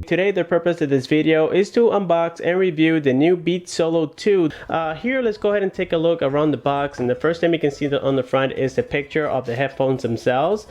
Today the purpose of this video is to unbox and review the new Beats Solo 2. Here let's go ahead and take a look around the box, and the first thing we can see on the front is the picture of the headphones themselves.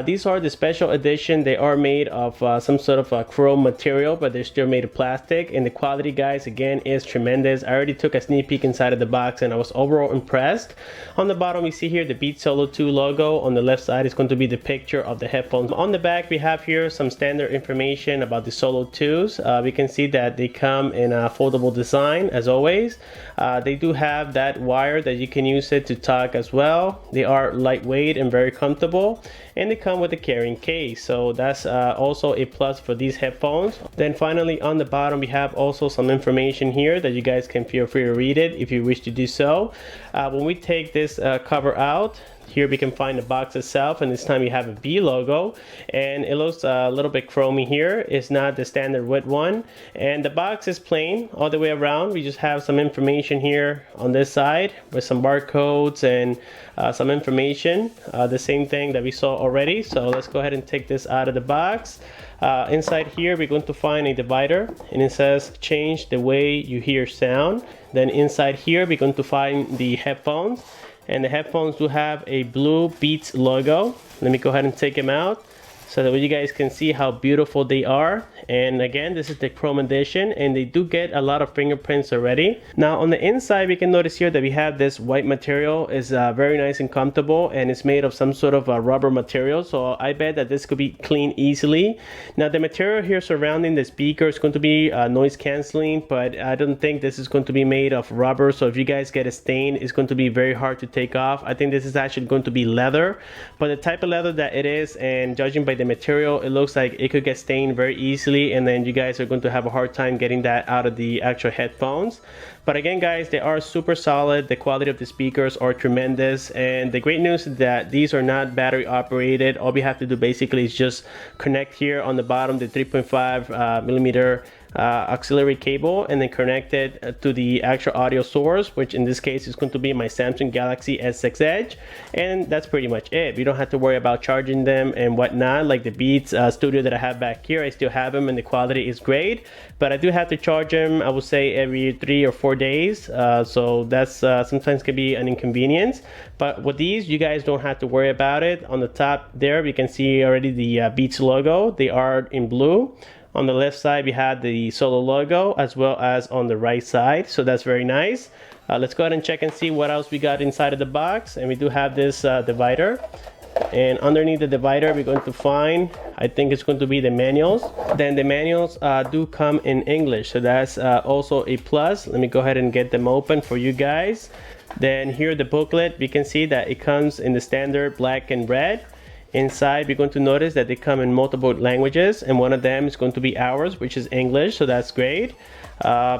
These are the special edition. They are made of some sort of chrome material, but they're still made of plastic, and the quality, guys, again is tremendous. I already took a sneak peek inside of the box and I was overall impressed. On the bottom we see here the Beats Solo 2 logo. On the left side is going to be the picture of the headphones. On the back we have here some standard information about the Solo 2s. We can see that they come in a foldable design as always. They do have that wire that you can use it to talk as well. They are lightweight and very comfortable, and they come with a carrying case, so that's also a plus for these headphones. Then finally on the bottom we have also some information here that you guys can feel free to read it if you wish to do so. When we take this cover out, here we can find the box itself, and this time we have a B logo, and it looks a little bit chromy here. It's not the standard wood one, and the box is plain all the way around. We just have some information here on this side with some barcodes and some information, the same thing that we saw already. So let's go ahead and take this out of the box. Inside here we're going to find a divider, and it says change the way you hear sound. Then inside here we're going to find the headphones, and the headphones do have a blue Beats logo. Let me go ahead and take them out so that you guys can see how beautiful they are. And again, this is the chrome edition, and they do get a lot of fingerprints already. Now on the inside we can notice here that we have this white material. Is very nice and comfortable, and it's made of some sort of rubber material, so I bet that this could be cleaned easily. Now the material here surrounding the speaker is going to be noise canceling, but I don't think this is going to be made of rubber, so if you guys get a stain, it's going to be very hard to take off. I think this is actually going to be leather, but the type of leather that it is, and judging by the material, it looks like it could get stained very easily, and then you guys are going to have a hard time getting that out of the actual headphones. But again, guys, they are super solid. The quality of the speakers are tremendous, and the great news is that these are not battery operated. All we have to do basically is just connect here on the bottom the 3.5 millimeter auxiliary cable, and then connect it to the actual audio source, which in this case is going to be my Samsung Galaxy S6 Edge, and that's pretty much it. You don't have to worry about charging them and whatnot. Like the Beats Studio that I have back here, I still have them and the quality is great, but I do have to charge them, I would say, every 3 or 4 days, so that's sometimes can be an inconvenience. But with these, you guys don't have to worry about it. On the top there we can see already the Beats logo. They are in blue. On the left side we have the Solo logo, as well as on the right side, so that's very nice. Let's go ahead and check and see what else we got inside of the box. And we do have this divider, and underneath the divider we're going to find, I think it's going to be the manuals. Then the manuals do come in English, so that's also a plus. Let me go ahead and get them open for you guys. Then here the booklet, we can see that it comes in the standard black and red. Inside we're going to notice that they come in multiple languages, and one of them is going to be ours, which is English, so that's great.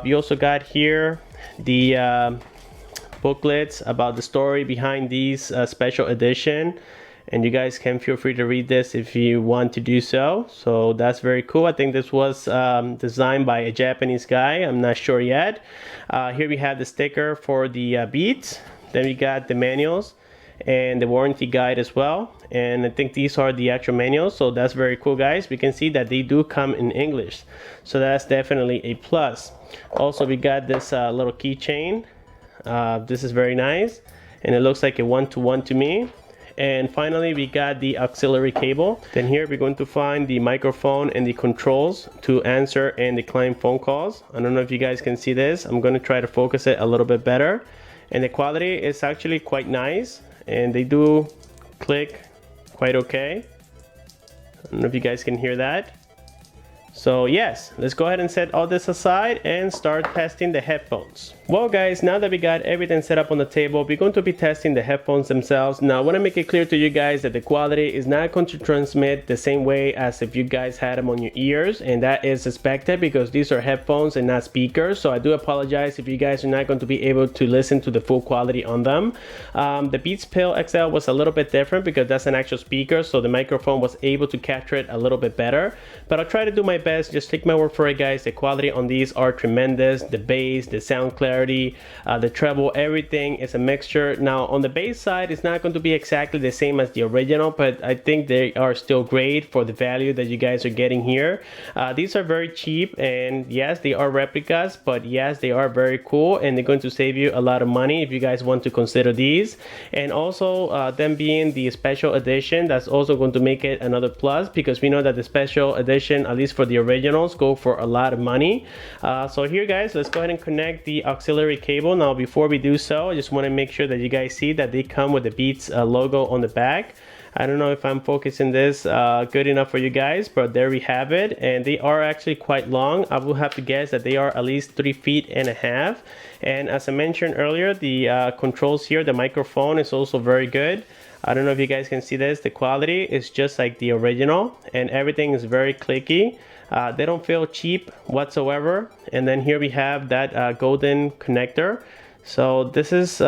We also got here the booklets about the story behind these special edition, and you guys can feel free to read this if you want to do so. So that's very cool. I think this was designed by a Japanese guy, I'm not sure yet. Here we have the sticker for the Beats. Then we got the manuals and the warranty guide as well, and I think these are the actual manuals, so that's very cool, guys. We can see that they do come in English, so that's definitely a plus. Also we got this little keychain. This is very nice, and it looks like a one-to-one to me. And finally we got the auxiliary cable. Then here we're going to find the microphone and the controls to answer and decline phone calls. I don't know if you guys can see this. I'm going to try to focus it a little bit better, and the quality is actually quite nice, and they do click quite okay. I don't know if you guys can hear that. So yes, let's go ahead and set all this aside and start testing the headphones. Well guys, now that we got everything set up on the table, we're going to be testing the headphones themselves. Now I want to make it clear to you guys that the quality is not going to transmit the same way as if you guys had them on your ears, and that is expected because these are headphones and not speakers. So I do apologize if you guys are not going to be able to listen to the full quality on them. The Beats Pill XL was a little bit different because that's an actual speaker, so the microphone was able to capture it a little bit better, but I'll try to do my best best. Just take my word for it, guys. The quality on these are tremendous. The bass, the sound clarity, the treble, everything is a mixture. Now on the bass side, it's not going to be exactly the same as the original, but I think they are still great for the value that you guys are getting here. These are very cheap, and yes, they are replicas, but yes, they are very cool, and they're going to save you a lot of money if you guys want to consider these. And also them being the special edition, that's also going to make it another plus, because we know that the special edition, at least for the originals, go for a lot of money. So here, guys, let's go ahead and connect the auxiliary cable. Now before we do so, I just want to make sure that you guys see that they come with the Beats logo on the back. I don't know if I'm focusing this good enough for you guys, but there we have it. And they are actually quite long. I will have to guess that they are at least 3.5 feet. And as I mentioned earlier, the controls here, the microphone is also very good. I don't know if you guys can see this. The quality is just like the original, and everything is very clicky. They don't feel cheap whatsoever. And then here we have that golden connector. So this is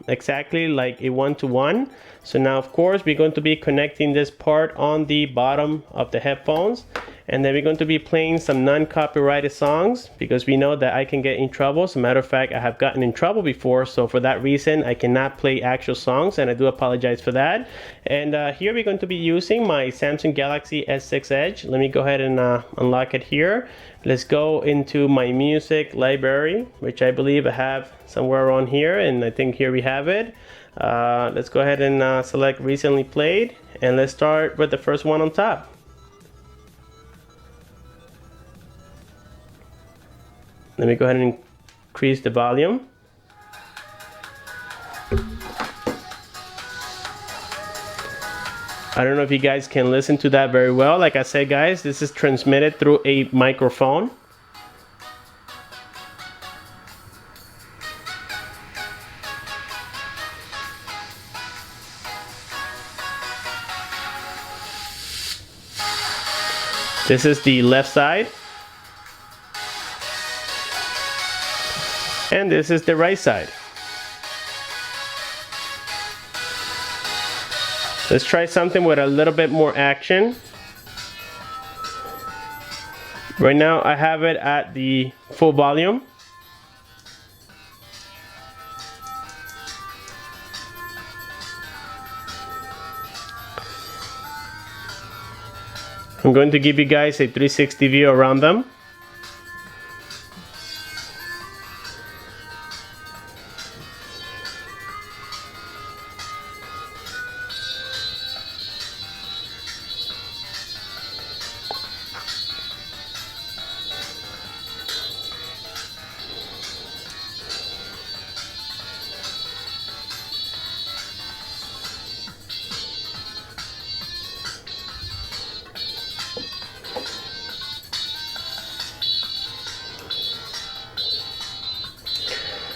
exactly like a one-to-one. So now, of course, we're going to be connecting this part on the bottom of the headphones, and then we're going to be playing some non-copyrighted songs, because we know that I can get in trouble. As a matter of fact, I have gotten in trouble before, so for that reason I cannot play actual songs, and I do apologize for that. And here we're going to be using my Samsung Galaxy S6 Edge. Let me go ahead and unlock it here. Let's go into my music library, which I believe I have somewhere around here, and I think here we have it. Let's go ahead and select recently played, and let's start with the first one on top. Let me go ahead and increase the volume. I don't know if you guys can listen to that very well. Like I said, guys, this is transmitted through a microphone. This is the left side. And this is the right side. Let's try something with a little bit more action. Right now I have it at the full volume. I'm going to give you guys a 360 view around them.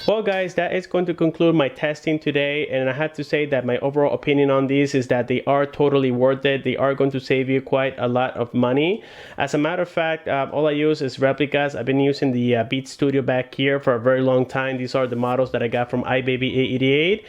Well, guys, that is going to conclude my testing today, and I have to say that my overall opinion on these is that they are totally worth it. They are going to save you quite a lot of money. As a matter of fact, all I use is replicas. I've been using the Beats Studio back here for a very long time. These are the models that I got from iBaby888.